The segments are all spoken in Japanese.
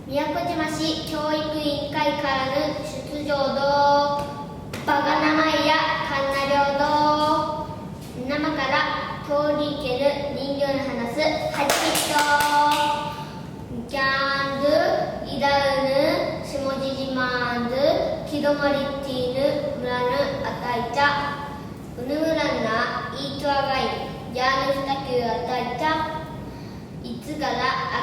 宮古島市教育委員会からの出場道バガナマイやカンナ領道生から通りける人形の話すはちみつキャンドゥイダウヌ下地島ズキドマリティーヌ村のあたいちゃうぬむらんなイートアガイヤーヌスタキューあたいちゃいつからあ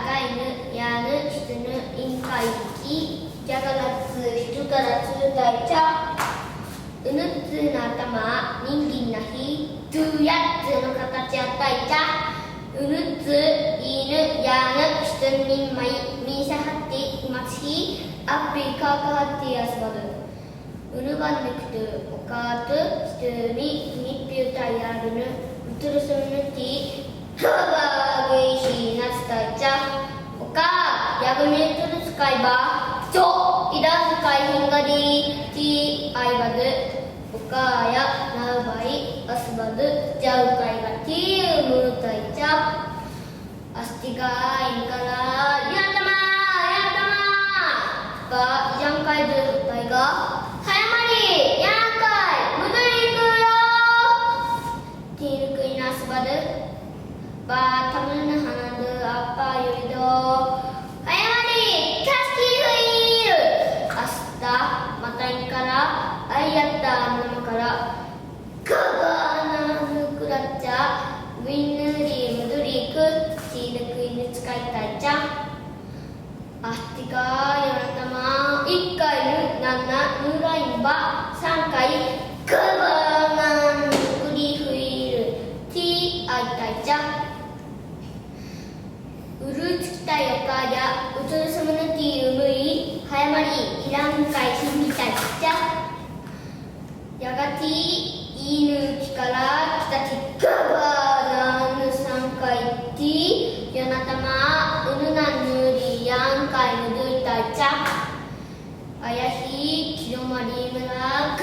がいぬやぬしつぬいんかいきじゃがらつひつからつるたいちゃうぬつな頭人間なひとやつの形あったいちゃうぬついぬやぬしつにんまいみんしゃはっていますひあっぴかかはってやすばるうぬばんぬくとおかとしつににっぴゅうたいあるぬうつるすむぬきふわぐいしなつたいちゃおかやぶねとるつかいばちょいだつかいひんがりちあいばずおかやなうばいあすばずじゃうかいがちうむたいちゃあすてがいんからやたまばいじゃんかいずたいがはやまりやんかいむずりいくよていぬくいなすばるばたむぬはなぬあっぱよりどはやまりキャスキーフイールあしたまたいからあいやったなまからかがなぬくらっちゃウィンヌリムドリークチーヌクイヌ使いたいちゃあしてかよなたま1回ぬなんなぬらいんば3回かがなぬくりフイールティーあいたいちゃうるつきたいおかやうつるすむぬきうむいはやまりいらんかいひみたいちゃやがていぬきからきたちかばなぬさんかいてよなたまうぬなぬりやんかいぬどいたいちゃあやひきどまりむらか